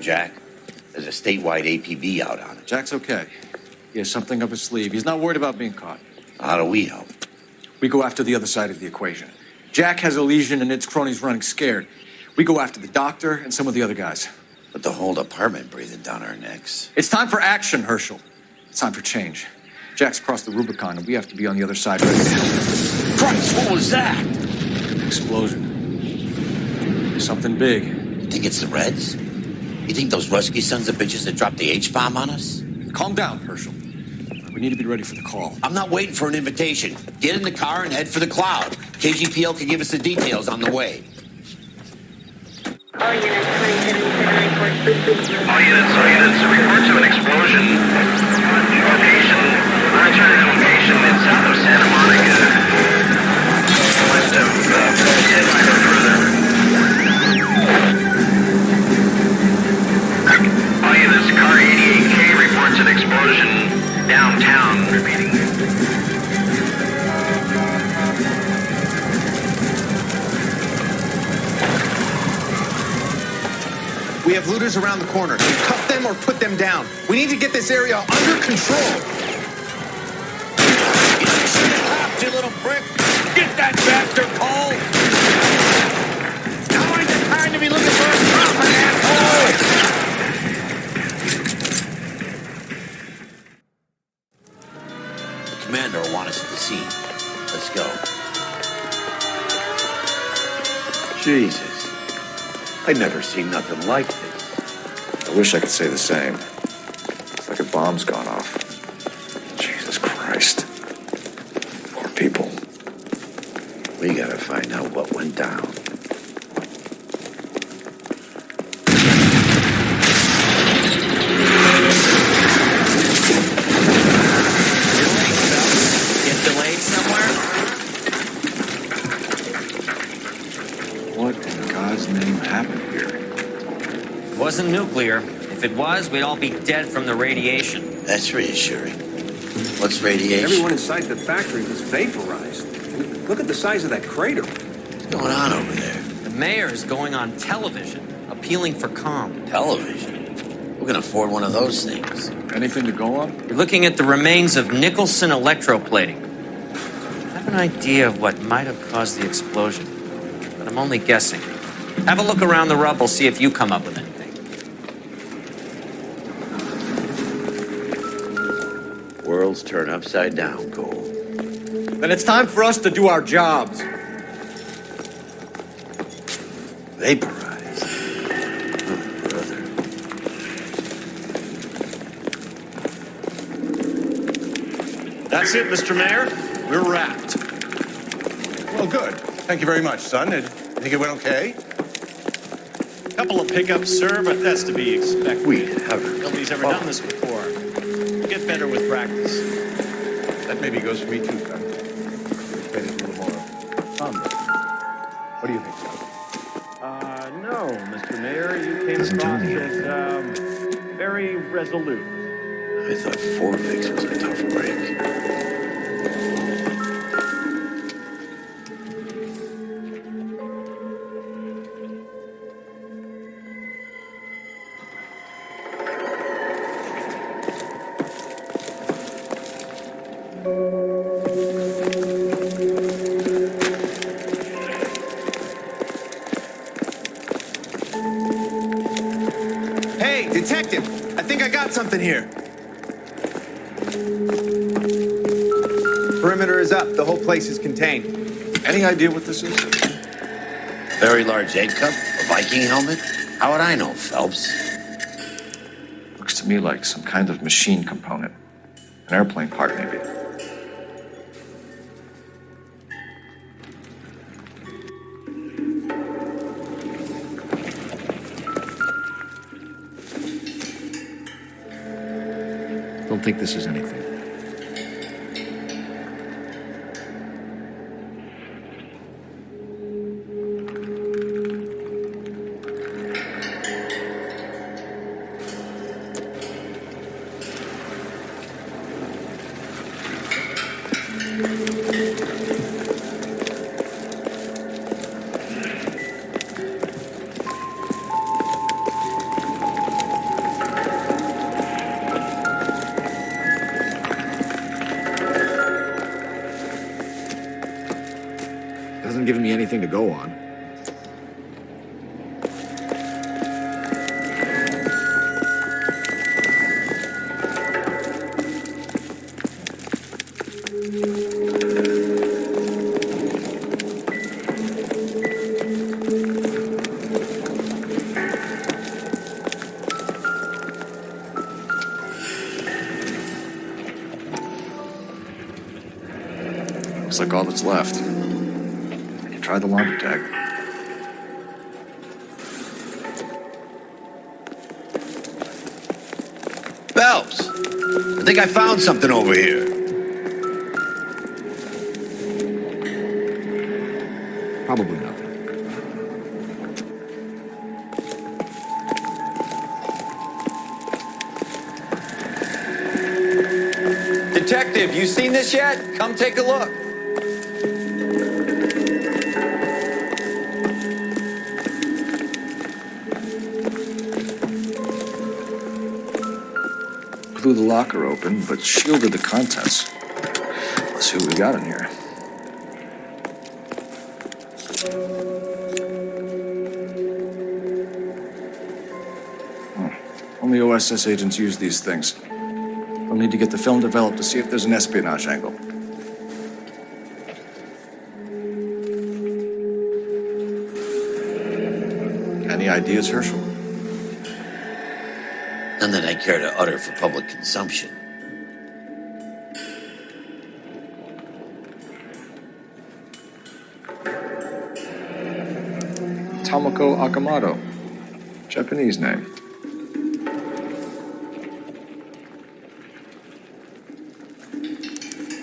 Jack. There's a statewide APB out on it. Jack's okay. He has something up his sleeve. He's not worried about being caught. How do we help? We go after the other side of the equation. Jack has a lesion and its cronies running scared. We go after the doctor and some of the other guys. But the whole department breathing down our necks. It's time for action, Herschel. It's time for change. Jack's crossed the Rubicon, and we have to be on the other side right now. Christ, what was that? Explosion. Something big. You think it's the Reds? You think those Rusky sons of bitches that dropped the H-bomb on us? Calm down, Herschel. We need to be ready for the call. I'm not waiting for an invitation. Get in the car and head for the cloud. KGPL can give us the details on the way. All units, 2077 report. All units, reports of an explosion. Location, military location in south of Santa Monica. West of 10 miles further. All units, car 88K reports an explosion downtown. Repeating. We have looters around the corner. Cuff them or put them down. We need to get this area under control. Get your shit popped, you little prick! Get that bastard, Paul! Now ain't the time to be looking for a profit, asshole! The commander will want us at the scene. Let's go. Jesus. I've never seen nothing like this. I wish I could say the same. It's like a bomb's gone off. Jesus Christ. Poor people. We gotta find out what went down. Get delayed somewhere? What in God's name happened here? It wasn't nuclear. If it was, we'd all be dead from the radiation. That's reassuring. What's radiation? Everyone inside the factory was vaporized. Look at the size of that crater. What's going on over there? The mayor is going on television, appealing for calm. Television? We're gonna afford one of those things. Anything to go on? We're looking at the remains of Nicholson electroplating. I have an idea of what might have caused the explosion, but I'm only guessing. Have a look around the rubble, see if you come up with anything. Worlds turn upside down, Cole. Then it's time for us to do our jobs. Vaporized. Oh, brother. That's it, Mr. Mayor. We're wrapped. Well, good. Thank you very much, son. You think it went okay? Couple of pickups, sir, but that's to be expected. We haven't. Nobody's ever done this before. Get better with practice. That maybe goes for me, too, son. Made it a little more somber. What do you think, son? No, Mr. Mayor, you came across as, very resolute. I thought Forfix was a tough break. Hey, detective! I think I got something here. Perimeter is up. The whole place is contained. Any idea what this is? Very large egg cup? A Viking helmet? How would I know, Phelps? Looks to me like some kind of machine component. An airplane part, maybe. Don't think this is anything. giving me anything to go on. Looks like all that's left. I can try the laundry tag. Phelps, I think I found something over here. Probably nothing. Detective, you seen this yet? Come take a look. Blew the locker open, but shielded the contents. Let's see what we got in here. Only OSS agents use these things. We'll need to get the film developed to see if there's an espionage angle. Any ideas, Herschel? None that I care to utter for public consumption. Tomoko Akamoto. Japanese name.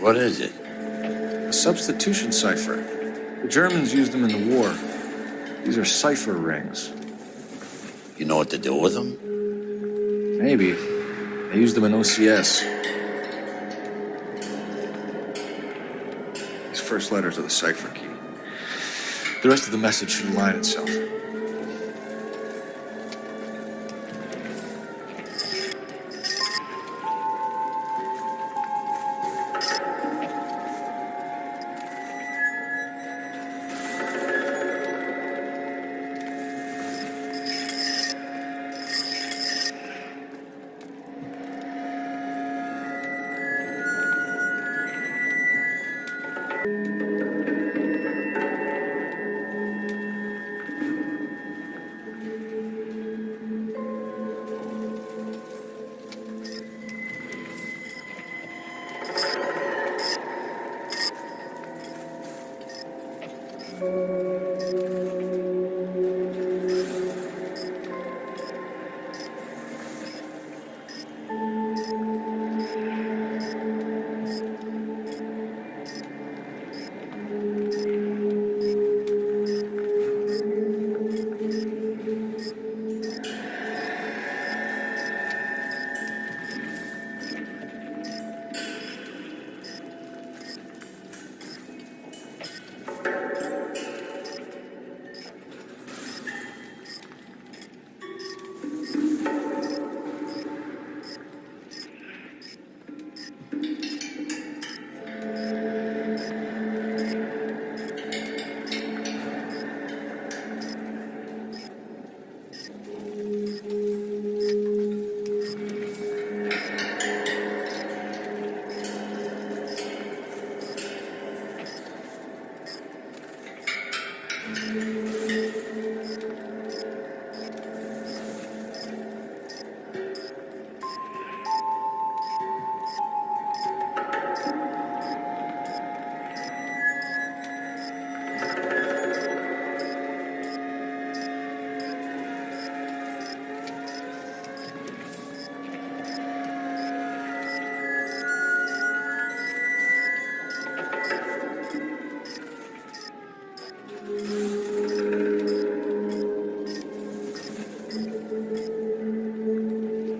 What is it? A substitution cipher. The Germans used them in the war. These are cipher rings. You know what to do with them? Maybe. They used them in OCS. These first letters are the cipher key. The rest of the message should align itself.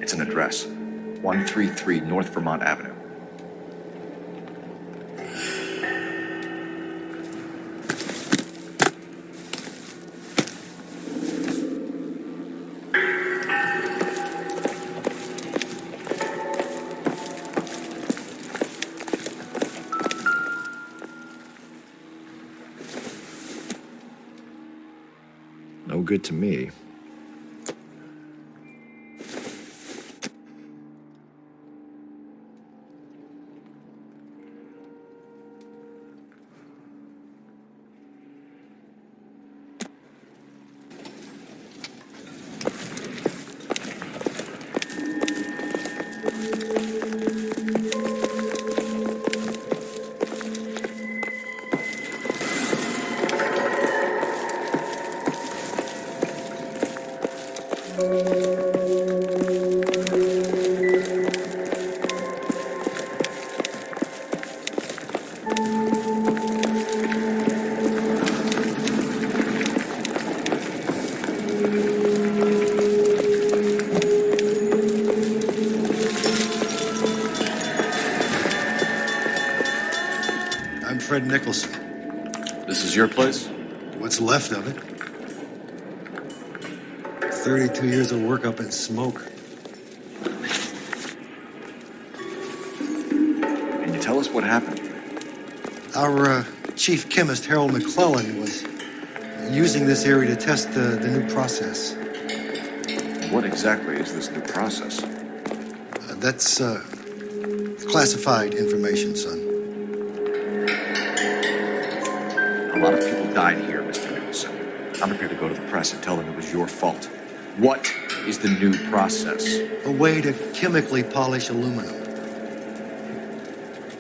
It's an address. 133 North Vermont Avenue. good to me. I'm Fred Nicholson. This is your place? What's left of it? 32 years of work up in smoke. Can you tell us what happened? Our chief chemist, Harold McClellan, was using this area to test the new process. What exactly is this new process? That's classified information, son. A lot of people died here, Mr. Nicholson. I'm prepared to go to the press and tell them it was your fault. What is the new process? A way to chemically polish aluminum.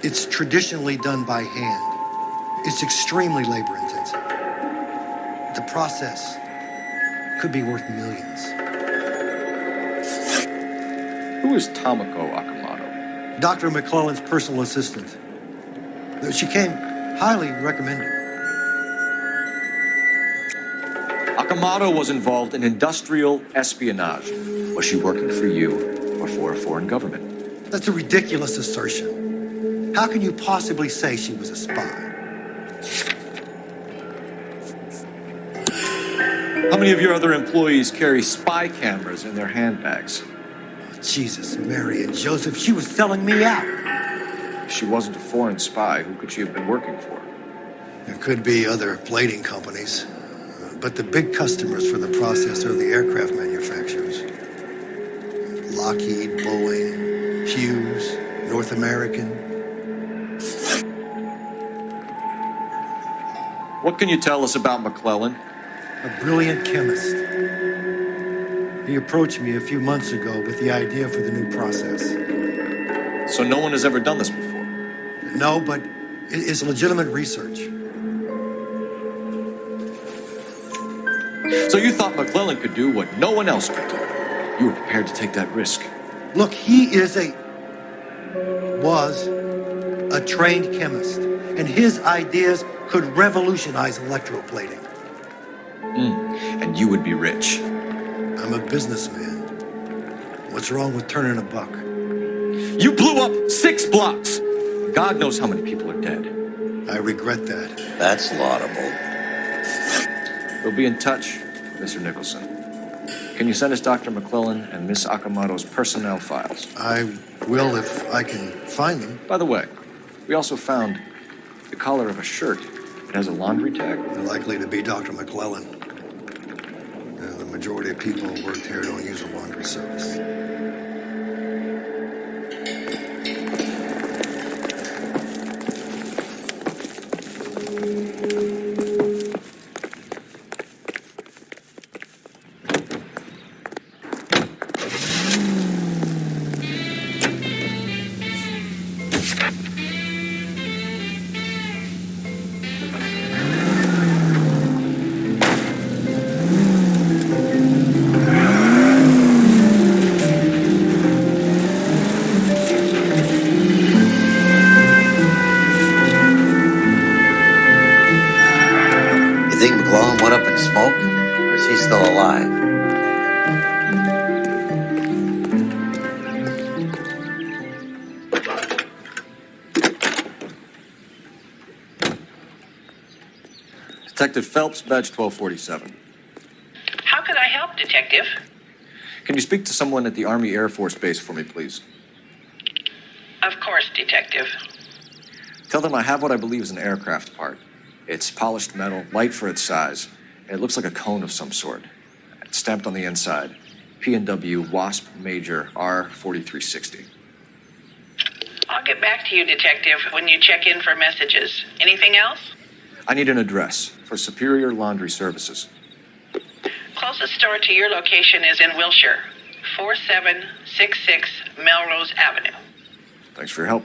It's traditionally done by hand. It's extremely labor intensive. The process could be worth millions. Who is Tomoko Akamoto? Dr. McClellan's personal assistant. She came highly recommended. Akamoto was involved in industrial espionage. Was she working for you or for a foreign government? That's a ridiculous assertion. How can you possibly say she was a spy? How many of your other employees carry spy cameras in their handbags? Jesus, Mary and Joseph, she was selling me out. If she wasn't a foreign spy, who could she have been working for? There could be other plating companies, but the big customers for the process are the aircraft manufacturers. Lockheed, Boeing, Hughes, North American. What can you tell us about McClellan? A brilliant chemist. He approached me a few months ago with the idea for the new process. So no one has ever done this before? No, but it's legitimate research. So you thought McClellan could do what no one else could do? You were prepared to take that risk? Look, he was a trained chemist, and his ideas could revolutionize electroplating. And you would be rich. I'm a businessman. What's wrong with turning a buck? You blew up 6 blocks. God knows how many people are dead. I regret that. That's laudable. We'll be in touch, Mr. Nicholson. Can you send us Dr. McClellan and Miss Akamoto's personnel files? I will if I can find them. By the way, we also found the collar of a shirt. It has a laundry tag. They're likely to be Dr. McClellan. The majority of people who work here don't use a laundry service. Detective Phelps, badge 1247. How can I help, Detective? Can you speak to someone at the Army Air Force Base for me, please? Of course, Detective. Tell them I have what I believe is an aircraft part. It's polished metal, light for its size. It looks like a cone of some sort. It's stamped on the inside. P&W Wasp Major R4360. I'll get back to you, Detective, when you check in for messages. Anything else? I need an address for Superior Laundry Services. Closest store to your location is in Wilshire, 4766 Melrose Avenue. Thanks for your help.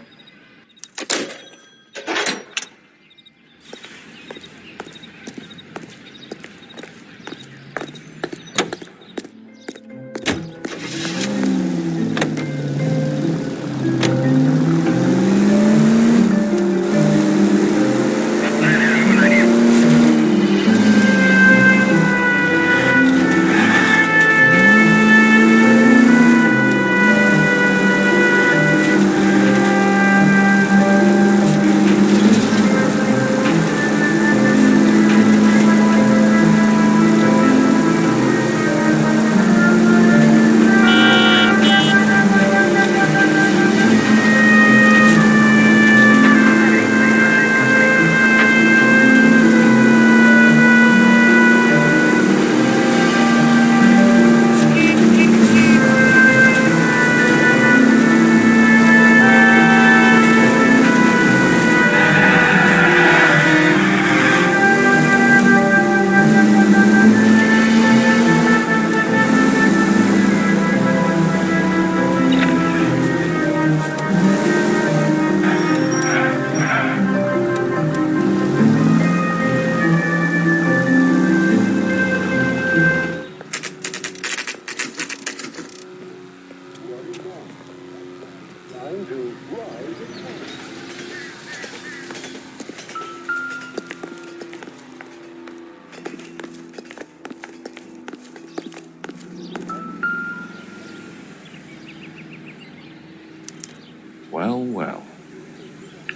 Well, well.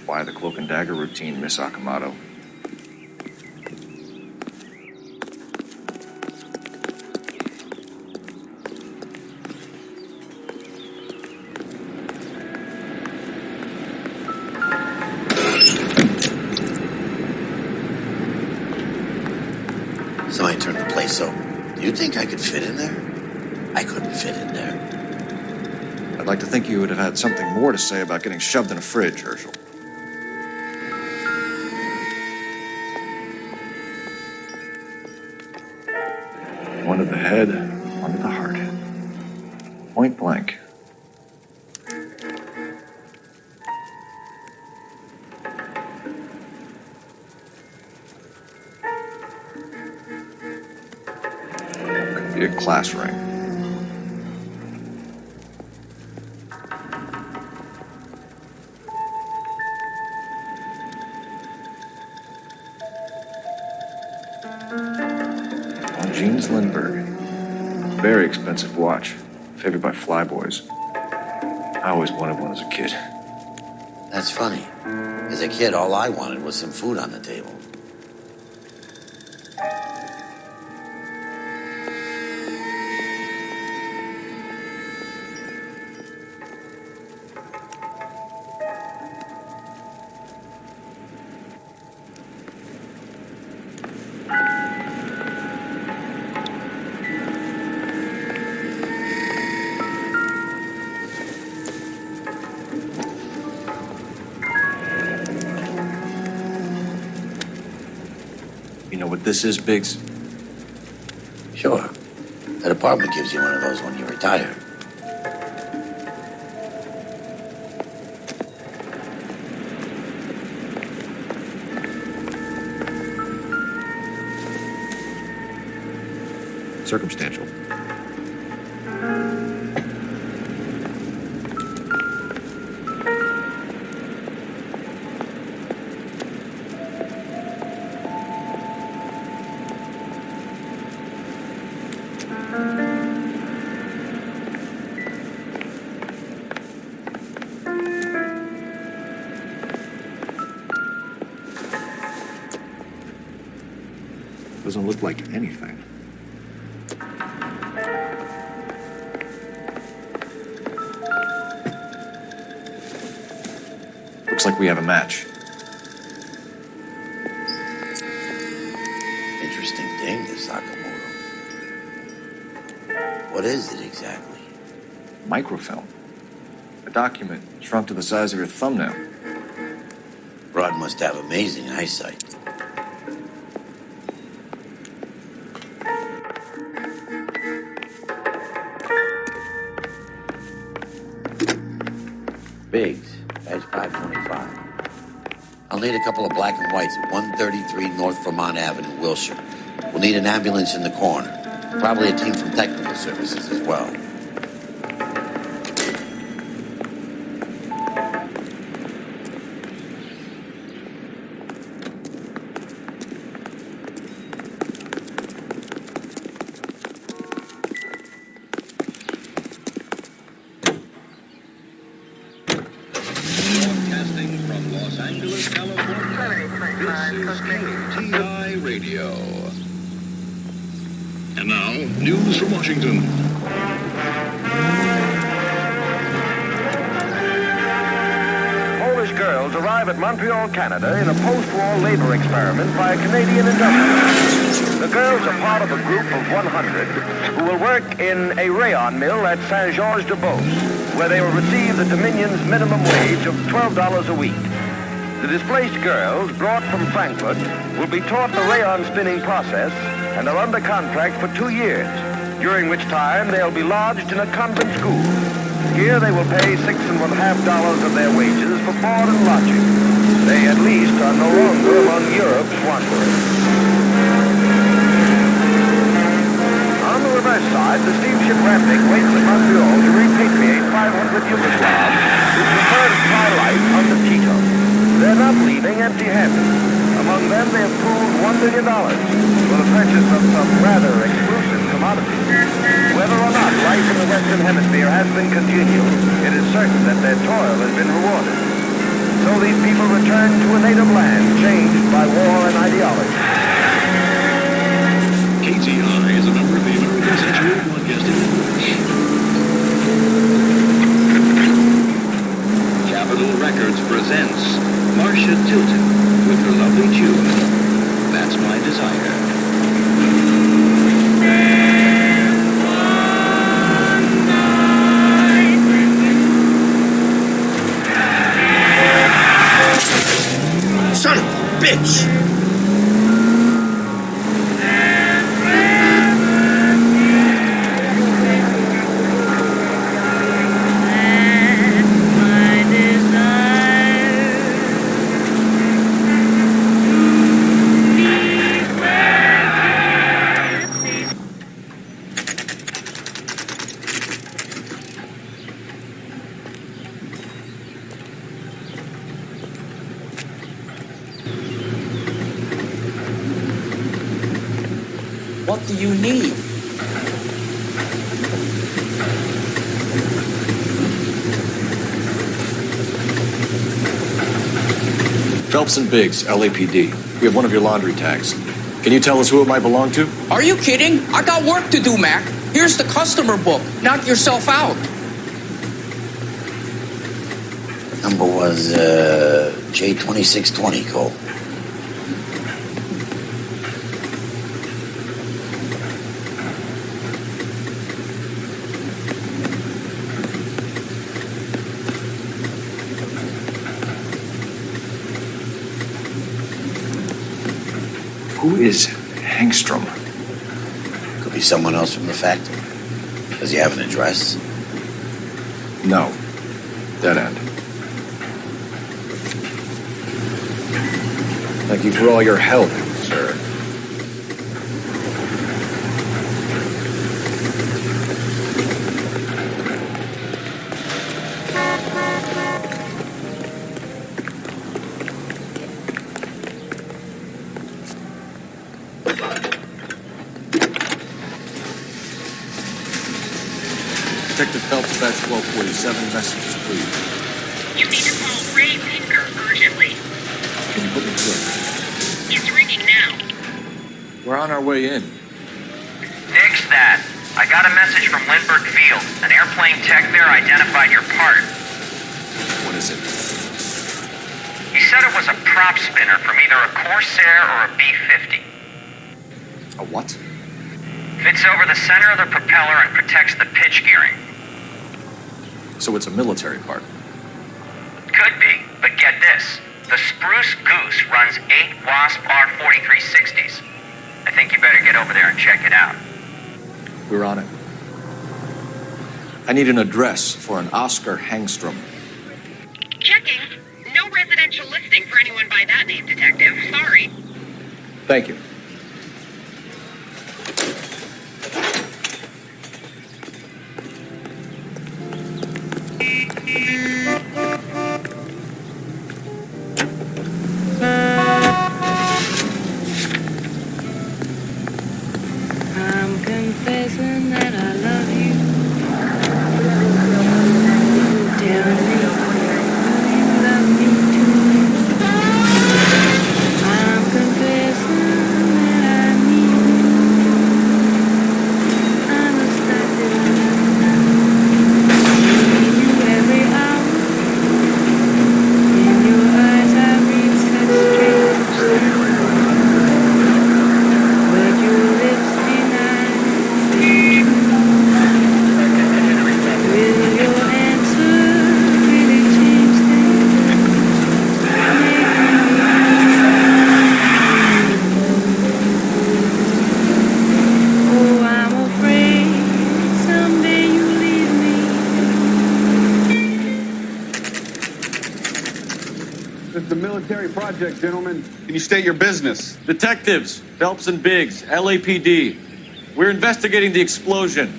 Why the cloak and dagger routine, Miss Akamoto? Somebody turned the place over. Do you think I could fit in there? I couldn't fit in there. I'd like to think you would have had something more to say about getting shoved in a fridge, Herschel. One to the head, one to the heart. Point blank. Could be a class ring. Jeans Lindbergh. Very expensive watch. Favored by flyboys. I always wanted one as a kid. That's funny. As a kid, all I wanted was some food on the table. You know what this is, Biggs? Sure. That apartment gives you one of those when you retire. Circumstantial. Doesn't look like anything. Looks like we have a match. Interesting. interesting thing, this Sakamoto. What is it exactly? Microfilm. A document shrunk to the size of your thumbnail. Rod must have amazing eyesight. Biggs, badge 525. I'll need a couple of black and whites at 133 North Vermont Avenue, Wilshire. We'll need an ambulance in the corner. Probably a team from technical services as well. Broadcasting from Los Angeles, California, this is KTI Radio. And now, news from Washington. Polish girls arrive at Montreal, Canada in a post-war labor experiment by a Canadian industrialist. The girls are part of a group of 100 who will work in a rayon mill at Saint-Georges-de-Beauce, where they will receive the Dominion's minimum wage of $12 a week. The displaced girls, brought from Frankfurt, will be taught the rayon spinning process and are under contract for 2 years, during which time they'll be lodged in a convent school. Here they will pay $6.50 of their wages for board and lodging. They at least are no longer among Europe's wanderers. On the reverse side, the steamship Rapnik waits at Montreal to repatriate 500 Yugoslavs who prefer to try life under Tito. They're not leaving empty-handed. Among them, they have pooled $1 million for the purchase of some rather exclusive commodities. Whether or not life in the Western Hemisphere has been congenial, it is certain that their toil has been rewarded. So these people return to a native land changed by war and ideology. KTI is a member of the American Century Broadcasting Network. Capitol Records presents Marcia Tilton with her lovely tune, That's My Desire. Son of a bitch! What do you need? Phelps and Biggs, LAPD. We have one of your laundry tags. Can you tell us who it might belong to? Are you kidding? I got work to do, Mac. Here's the customer book. Knock yourself out. Number was J2620, Cole. Who is Hangstrom? Could be someone else from the factory. Does he have an address? No. Dead end. Thank you for all your help, sir. Detective Phelps, batch 1247, messages, please. You need to call Ray Pinker urgently. Can you put me through? It's ringing now. We're on our way in. Nix that. I got a message from Lindbergh Field. An airplane tech there identified your part. What is it? He said it was a prop spinner from either a Corsair or a B-50. A what? Fits over the center of the propeller and protects the pitch gearing. So it's a military part. Could be, but get this. The Spruce Goose runs 8 Wasp R4360s. I think you better get over there and check it out. We're on it. I need an address for an Oscar Hangstrom. Checking. No residential listing for anyone by that name, Detective. Sorry. Thank you. I'm confessing that I love you. Tell me you love me too. I'm confessing that I need you. I'm excited. Need you every hour. In your eyes I read such strange things. But your lips deny. Will your answer really change things? Oh, I'm afraid someday you leave me. This is a military project, gentlemen. Can you state your business? Detectives, Phelps and Biggs, LAPD. We're investigating the explosion.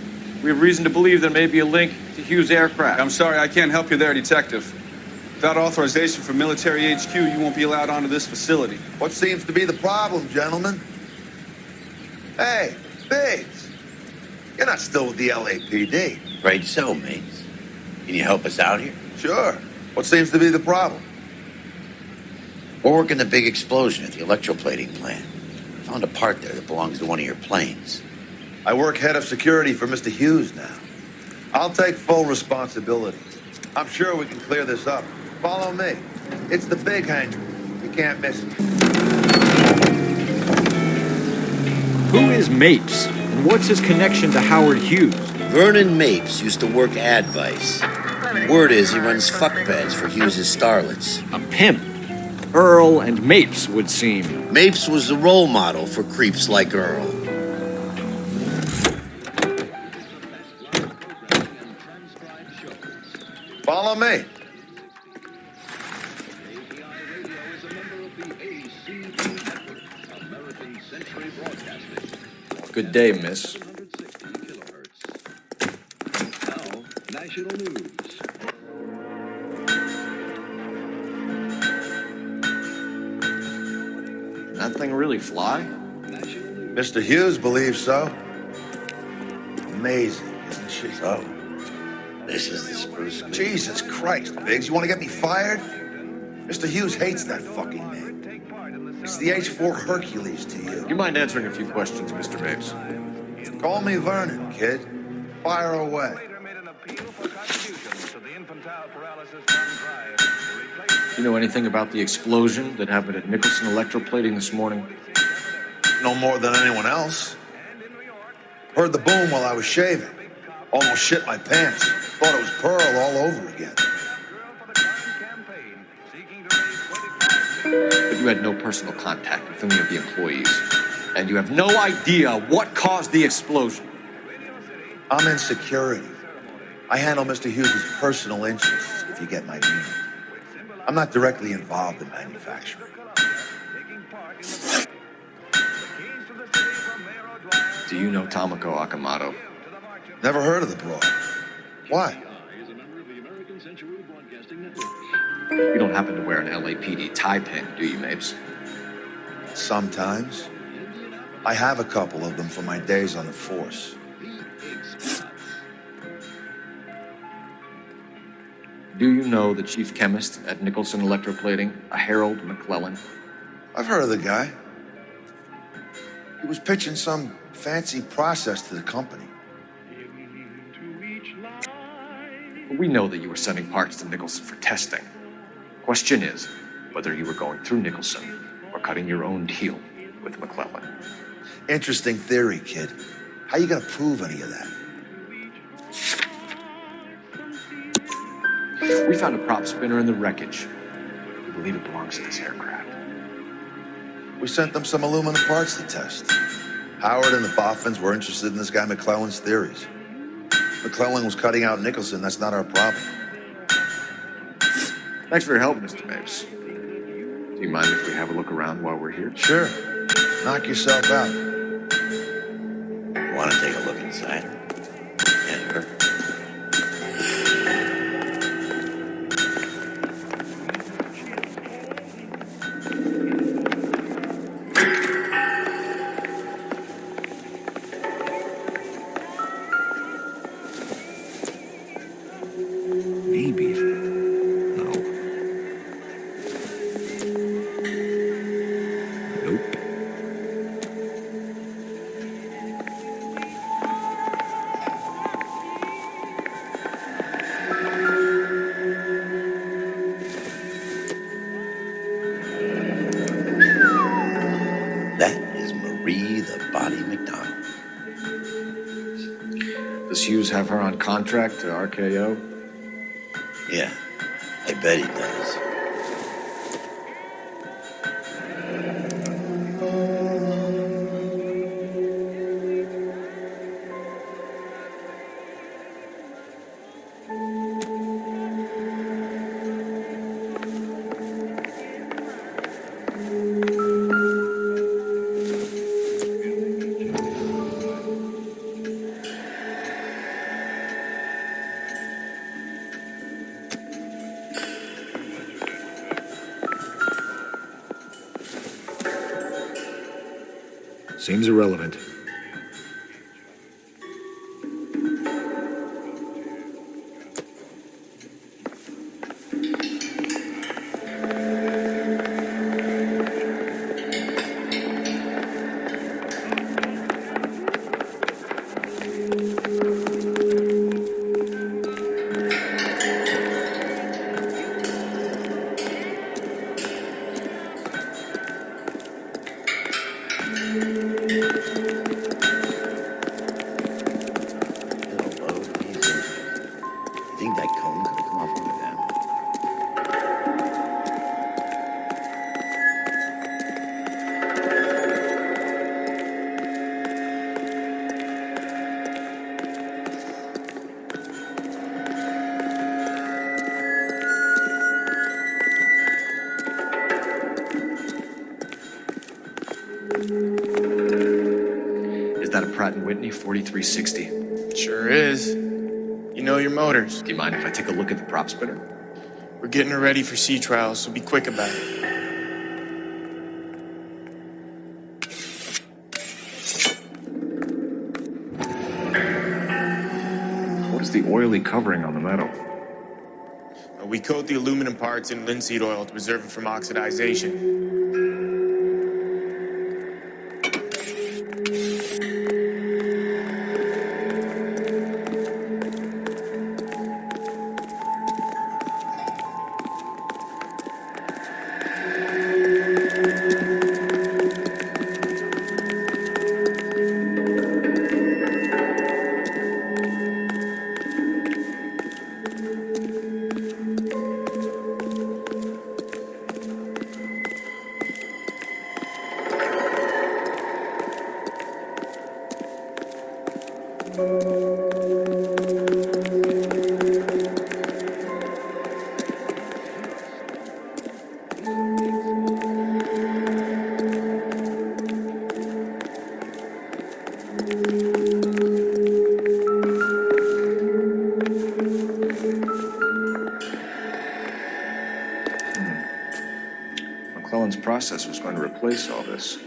We have reason to believe there may be a link to Hughes' aircraft. I'm sorry, I can't help you there, Detective. Without authorization from military HQ, you won't be allowed onto this facility. What seems to be the problem, gentlemen? Hey, Biggs. You're not still with the LAPD. Afraid so, mates. Can you help us out here? Sure. What seems to be the problem? We're working the big explosion at the electroplating plant. Found a part there that belongs to one of your planes. I work head of security for Mr. Hughes now. I'll take full responsibility. I'm sure we can clear this up. Follow me. It's the big hangar. You can't miss it. Who is Mapes? And what's his connection to Howard Hughes? Vernon Mapes used to work Advice. Word is he runs fuck beds for Hughes' starlets. A pimp. Earl and Mapes would seem. Mapes was the role model for creeps like Earl. Follow me. Good day, miss. National news. That thing really fly? Mr. Hughes believes so. Amazing, isn't she? So, this is the Spruce Goose. Jesus Christ, Biggs, you want to get me fired? Mr. Hughes hates that fucking name. It's the H-4 Hercules to you. Do you mind answering a few questions, Mr. Mapes? Call me Vernon, kid. Fire away. You know anything about the explosion that happened at Nicholson Electroplating this morning? No more than anyone else. Heard the boom while I was shaving. Almost shit my pants. Thought it was Pearl all over again. But you had no personal contact with any of the employees. And you have no idea what caused the explosion. I'm in security. I handle Mr. Hughes' personal interests, if you get my meaning. I'm not directly involved in manufacturing. Do you know Tomoko Akamoto? Never heard of the broad. Why? You don't happen to wear an LAPD tie pin, do you, Mapes? Sometimes. I have a couple of them from my days on the force. Do you know the chief chemist at Nicholson Electroplating, a Harold McClellan? I've heard of the guy. He was pitching some fancy process to the company. We know that you were sending parts to Nicholson for testing. Question is whether you were going through Nicholson or cutting your own deal with McClellan. Interesting theory, kid. How you gonna prove any of that? We found a prop spinner in the wreckage. We believe it belongs to this aircraft. We sent them some aluminum parts to test. Howard and the Boffins were interested in this guy McClellan's theories. McClellan was cutting out Nicholson. That's not our problem. Thanks for your help, Mr. Mapes. Do you mind if we have a look around while we're here? Sure. Knock yourself out. Want to take a look inside? And her? Maybe. No. Nope. That is Marie the Body McDonald. Does Hughes have her on contract to RKO? Yeah, I bet he does. Seems irrelevant. Is that a Pratt & Whitney 4360? Sure is. You know your motors. Do you mind if I take a look at the prop spinner? We're getting her ready for sea trials, so be quick about it. What is the oily covering on the metal? We coat the aluminum parts in linseed oil to preserve it from oxidization. McClellan's process was going to replace all this.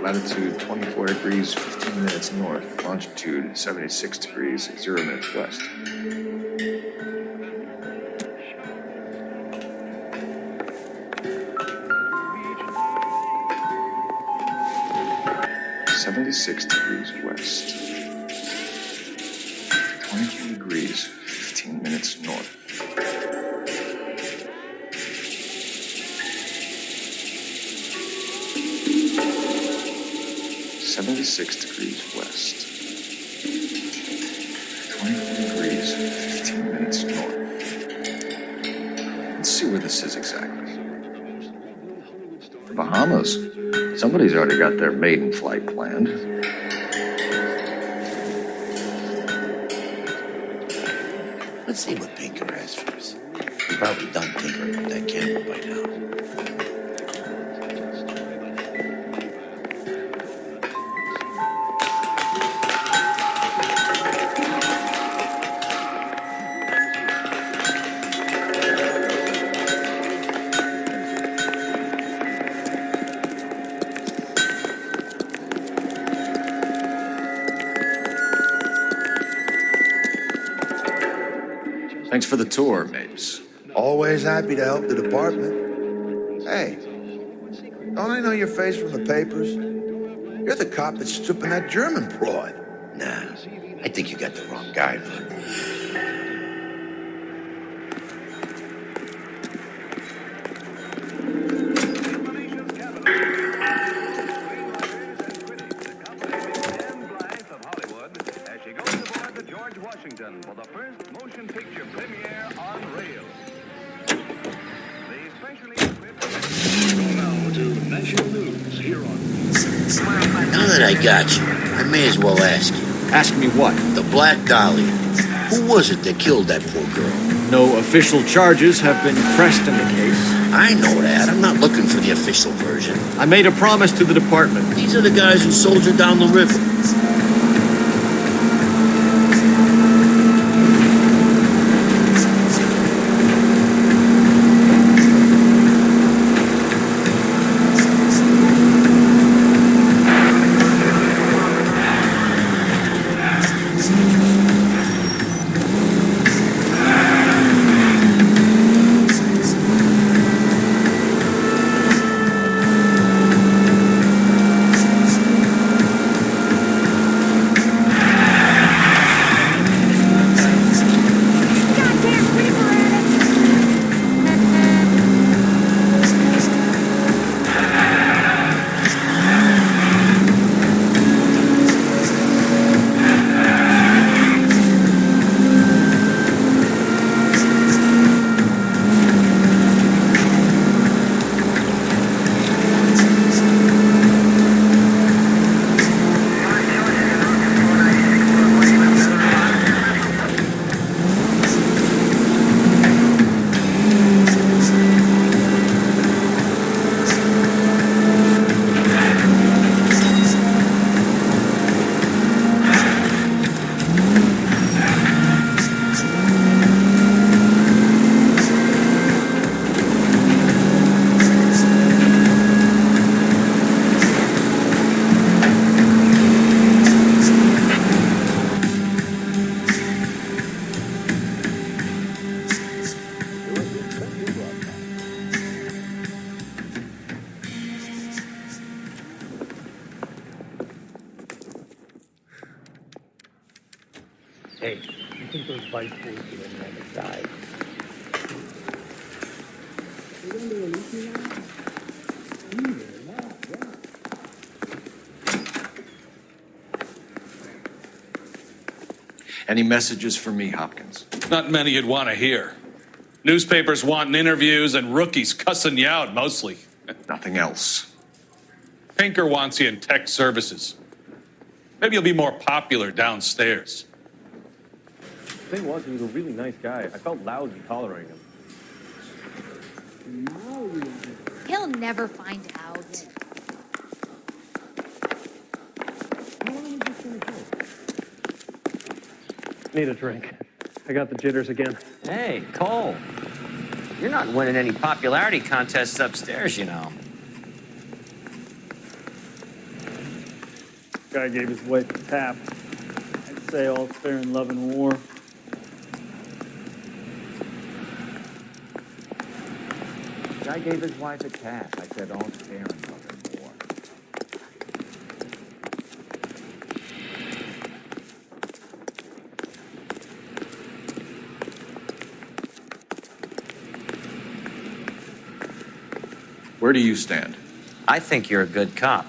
Latitude 24 degrees, 15 minutes north. Longitude 76 degrees, 0 minutes west. .6 west. 23 degrees, 15 minutes north. .6 west. 23 degrees, 15 minutes north. Let's see where this is exactly. The Bahamas. Somebody's already got their maiden flight planned. Let's see what Pinker has for us. He's probably done tinkering with that camera by now. Thanks for the tour, Mapes. Always happy to help the department. Hey, don't I know your face from the papers? You're the cop that's stripping that German broad. Nah, I think you got the wrong guy, Bud. For the first motion picture premiere on rail. The specially equipped now to national news here on. Now that I got you, I may as well ask you. Ask me what? The Black Dahlia. Who was it that killed that poor girl? No official charges have been pressed in the case. I know that. I'm not looking for the official version. I made a promise to the department. These are the guys who soldiered down the river. Hey, you think those bike boys are on the other side? Any messages for me, Hopkins? Not many you'd want to hear. Newspapers wanting interviews and rookies cussing you out, mostly. Nothing else. Pinker wants you in tech services. Maybe you'll be more popular downstairs. The thing was, he was a really nice guy. I felt lousy tolerating him. He'll never find out. Need a drink. I got the jitters again. Hey, Cole. You're not winning any popularity contests upstairs, you know. Guy gave his wife a tap. I'd say all's fair in love and war. Guy gave his wife a tap. I said all's fair in love and war. Where do you stand? I think you're a good cop,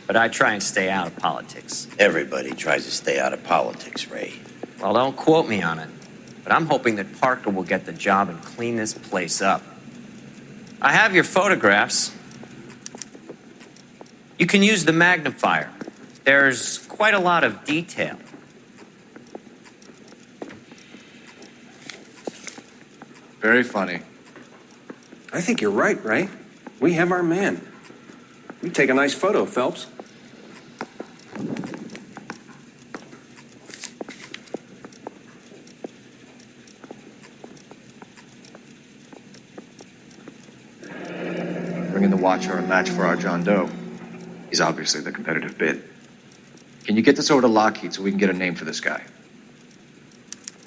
but I try and stay out of politics. Everybody tries to stay out of politics, Ray. Well, don't quote me on it, but I'm hoping that Parker will get the job and clean this place up. I have your photographs. You can use the magnifier. There's quite a lot of detail. Very funny. I think you're right, Ray. We have our man. You take a nice photo, Phelps. Bringing the Watcher a match for our John Doe. He's obviously the competitive bid. Can you get this over to Lockheed so we can get a name for this guy?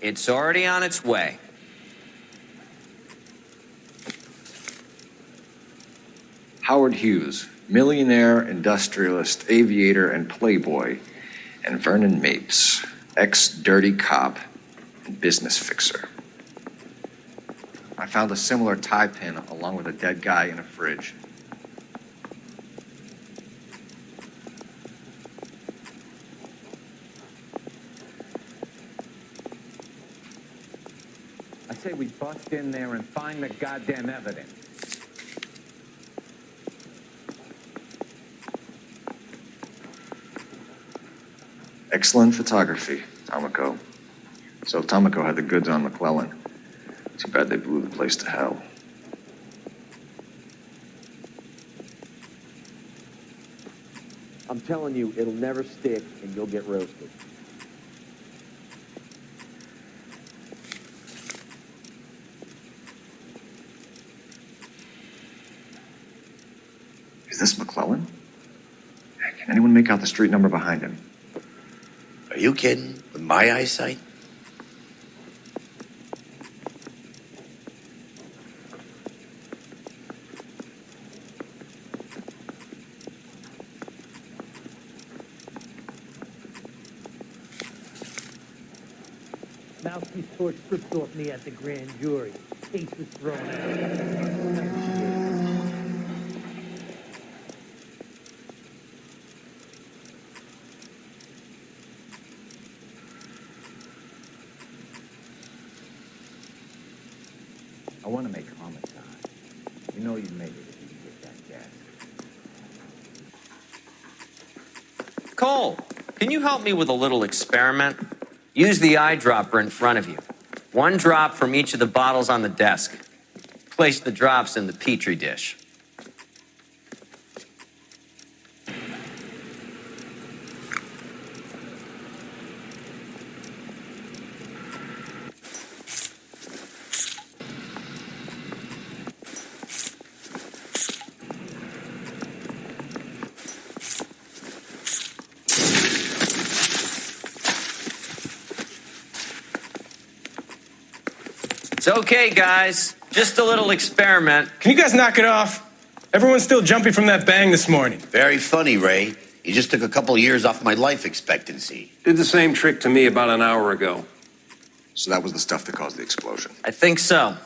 It's already on its way. Howard Hughes, millionaire, industrialist, aviator, and playboy, and Vernon Mapes, ex-dirty cop and business fixer. I found a similar tie pin along with a dead guy in a fridge. I say we bust in there and find the goddamn evidence. Excellent photography, Tomoko. So Tomoko had the goods on McClellan. Too bad they blew the place to hell. I'm telling you, it'll never stick, and you'll get roasted. Is this McClellan? Can anyone make out the street number behind him? Are you kidding? With my eyesight? Mousy sword stripped off me at the grand jury. Case was thrown out. I want to make homicide. You know you made it if you can get that gas. Cole, can you help me with a little experiment? Use the eyedropper in front of you. One drop from each of the bottles on the desk. Place the drops in the Petri dish. It's okay, guys. Just a little experiment. Can you guys knock it off? Everyone's still jumping from that bang this morning. Very funny, Ray. You just took a couple years off my life expectancy. Did the same trick to me about an hour ago. So that was the stuff that caused the explosion. I think so.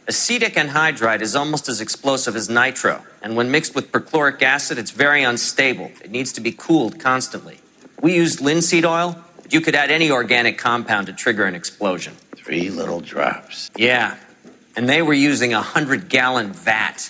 Acetic anhydride is almost as explosive as nitro, and when mixed with perchloric acid, it's very unstable. It needs to be cooled constantly. We used linseed oil, but you could add any organic compound to trigger an explosion. 3 little drops. Yeah, and they were using a 100-gallon vat.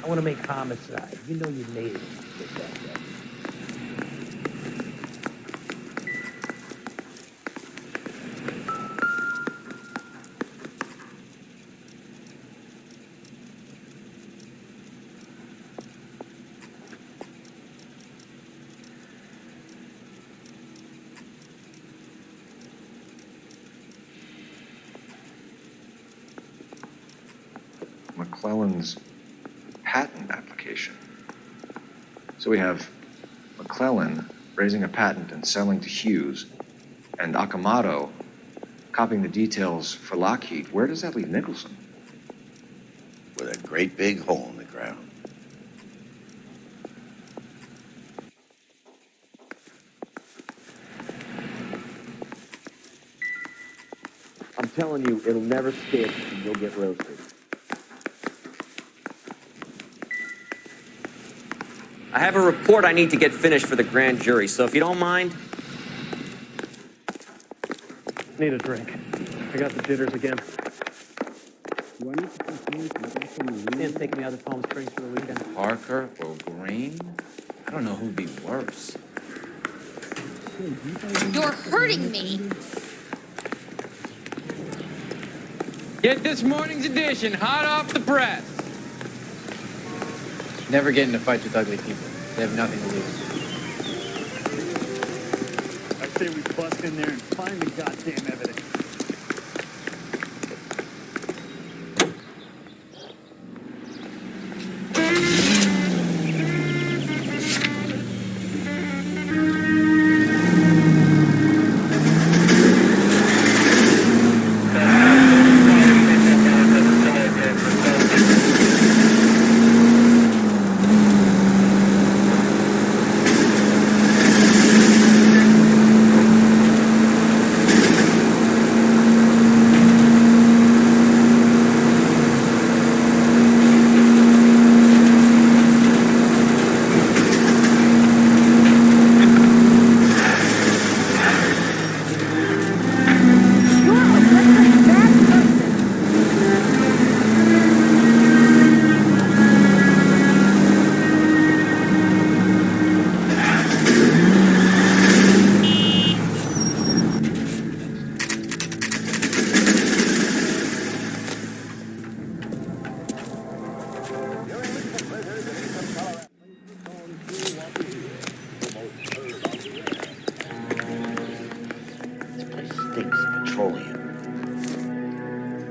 I want to make homicide. You know you made it. Get that guy. McClellan's patent application. So we have McClellan raising a patent and selling to Hughes, and Akamoto copying the details for Lockheed. Where does that leave Nicholson? With a great big hole in the ground. I'm telling you, it'll never stick and you'll get roasted. I have a report I need to get finished for the grand jury, so if you don't mind. Need a drink. I got the jitters again. Didn't take me out of Palm Springs for the weekend. Parker or Green? I don't know who'd be worse. You're hurting me. Get this morning's edition hot off the press. Never get into fights with ugly people. They have nothing to lose. I say we bust in there and find the goddamn evidence.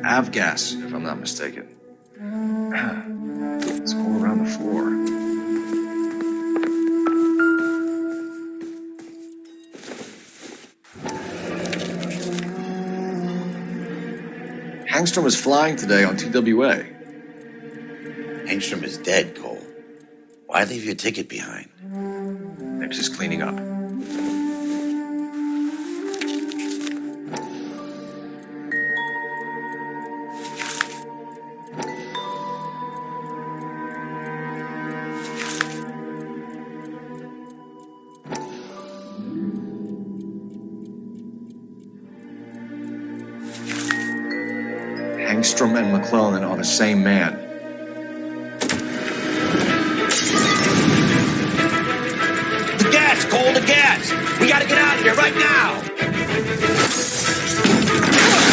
Avgas, if I'm not mistaken. It's all around the floor. Hangstrom was flying today on TWA. Hangstrom is dead, Cole. Why leave your ticket behind? Maybe just cleaning up. Hangstrom and McClellan are the same man. The gas, Cole, the gas! We gotta get out of here right now!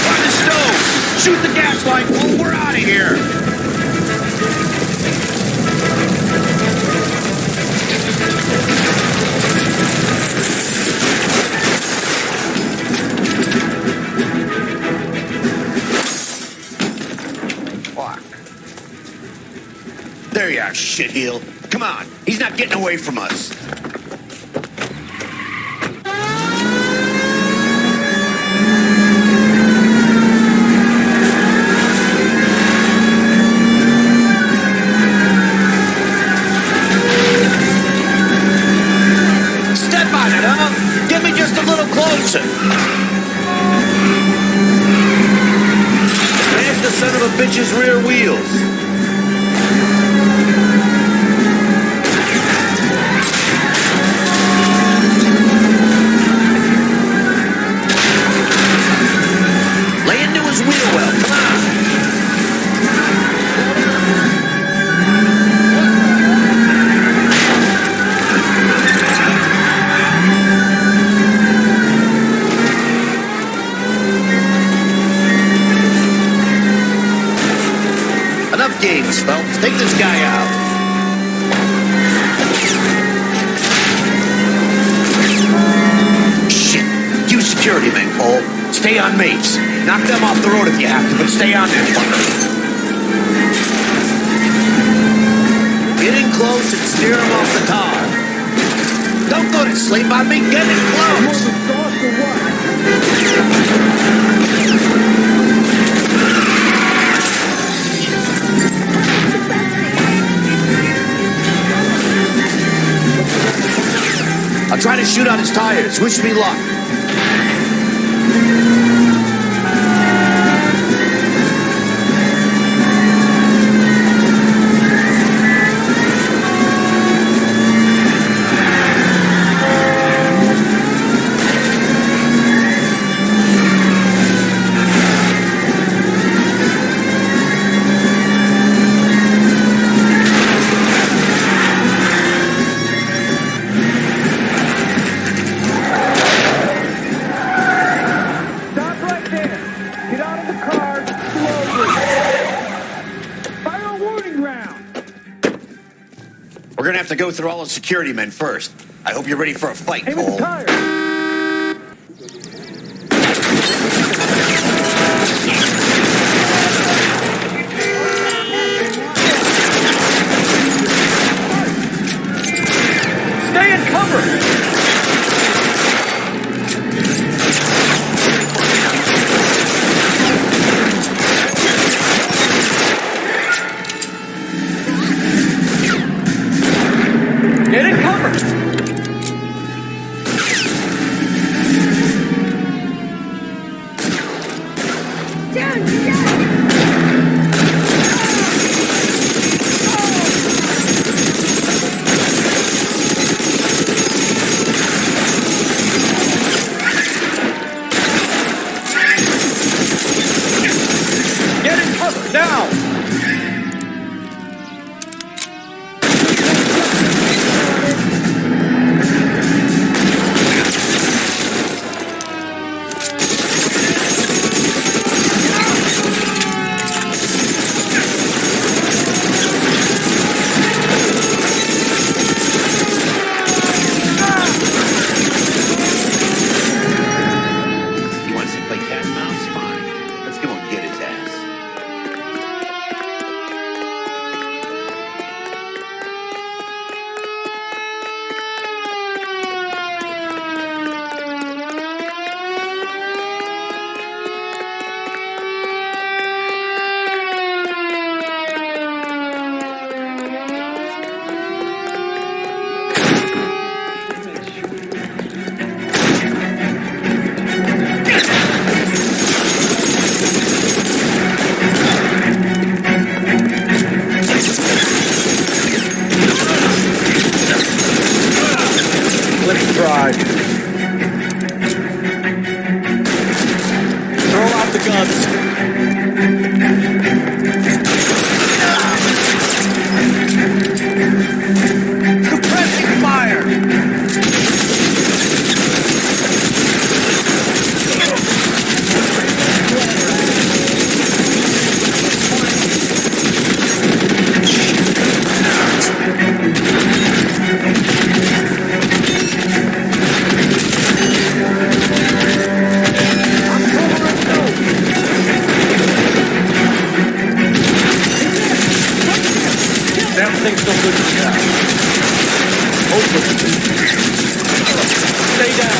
Find the stove! Shoot the gas line, Cole! We're out of here! There you are, shitheel. Come on, he's not getting away from us. Step on it, huh? Get me just a little closer. There's the son of a bitch's rear wheels. Wheel well, come on. Enough games, Phelps. Take this guy out. Shit. Use security men, Cole. Stay on mates. Knock them off the road if you have to, but stay on that fucker. Get in close and steer him off the car. Don't go to sleep on me. Get in close. I'll try to shoot out his tires. Wish me luck. We're gonna have to go through all the security men first. I hope you're ready for a fight, Cole. Stay in cover! Get in cover! Get in cover now! He wants to play cat and mouse? Fine. Let's go and get his ass. Let's try. Throw out the guns. Suppressing fire! Damn thing's no good to shot. Open. Stay down.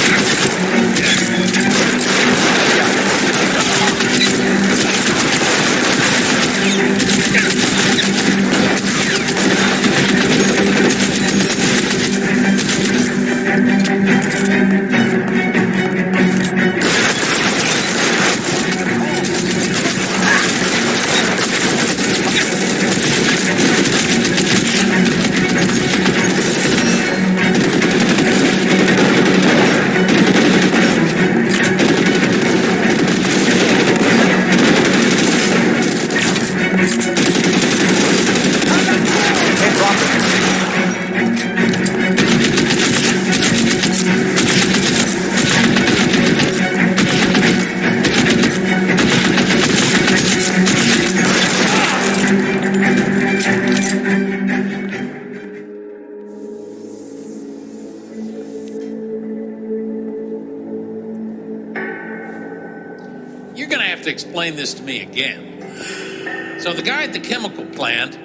You're going to have to explain this to me again. So the guy at the chemical plant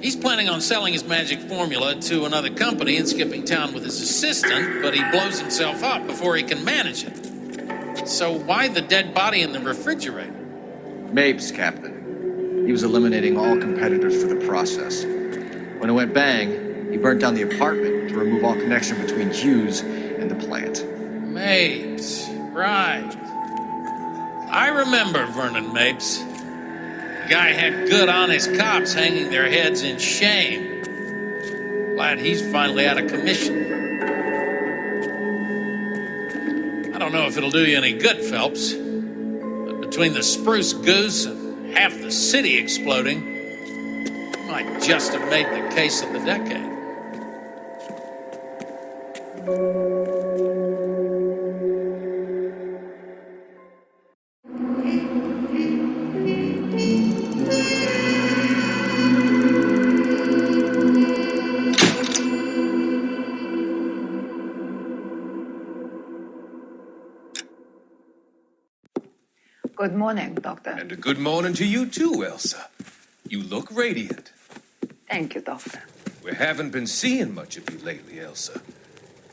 He's planning on selling his magic formula to another company and skipping town with his assistant, but he blows himself up before he can manage it. So why the dead body in the refrigerator? Mapes, Captain. He was eliminating all competitors for the process. When it went bang, he burnt down the apartment to remove all connection between Hughes and the plant. Mapes, right. I remember Vernon Mapes. The guy had good, honest cops hanging their heads in shame. Glad he's finally out of commission. I don't know if it'll do you any good, Phelps, but between the spruce goose and half the city exploding, you might just have made the case of the decade. Good morning, Doctor. And a good morning to you too, Elsa. You look radiant. Thank you, Doctor. We haven't been seeing much of you lately, Elsa.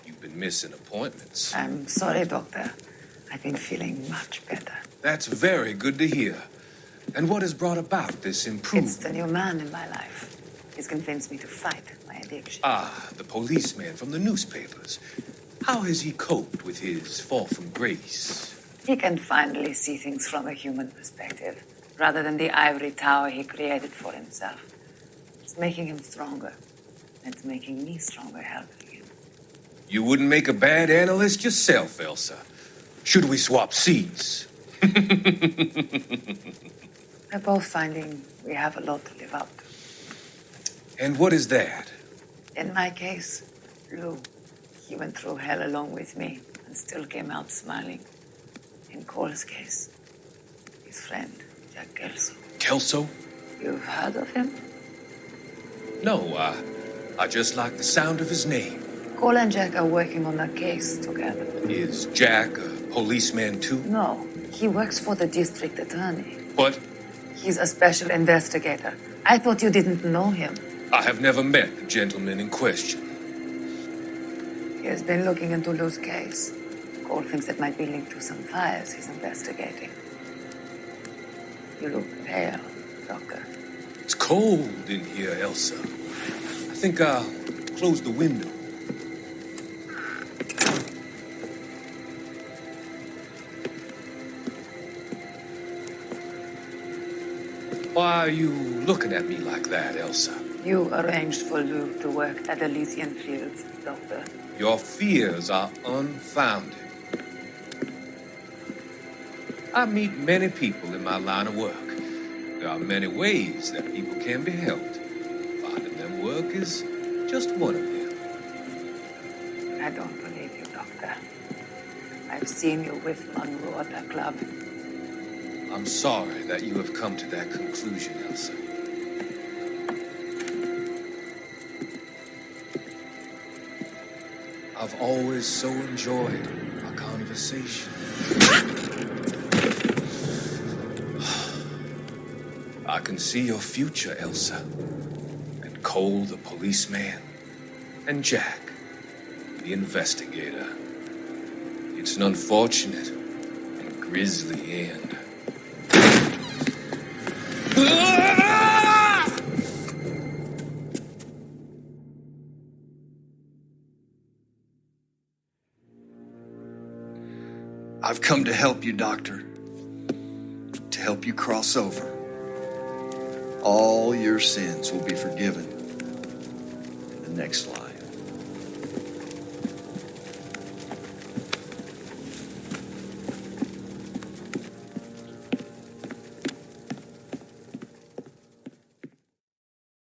You've been missing appointments. I'm sorry, Doctor. I've been feeling much better. That's very good to hear. And what has brought about this improvement? It's the new man in my life. He's convinced me to fight my addiction. Ah, the policeman from the newspapers. How has he coped with his fall from grace? He can finally see things from a human perspective, rather than the ivory tower he created for himself. It's making him stronger. It's making me stronger helping him. You wouldn't make a bad analyst yourself, Elsa. Should we swap seats? We're both finding we have a lot to live up to. And what is that? In my case, Lou. He went through hell along with me and still came out smiling. In Cole's case, his friend, Jack Kelso. Kelso? You've heard of him? No, I just like the sound of his name. Cole and Jack are working on a case together. Is Jack a policeman too? No, he works for the district attorney. What? He's a special investigator. I thought you didn't know him. I have never met the gentleman in question. He has been looking into Lou's case. Cole thinks it might be linked to some files he's investigating. You look pale, Doctor. It's cold in here, Elsa. I think I'll close the window. Why are you looking at me like that, Elsa? You arranged for Lou to work at Elysian Fields, Doctor. Your fears are unfounded. I meet many people in my line of work. There are many ways that people can be helped. Finding them work is just one of them. I don't believe you, Doctor. I've seen you with Monroe at the club. I'm sorry that you have come to that conclusion, Elsa. I've always so enjoyed our conversation. I can see your future, Elsa. And Cole, the policeman. And Jack, the investigator. It's an unfortunate and grisly end. I've come to help you, Doctor. To help you cross over. All your sins will be forgiven in the next life.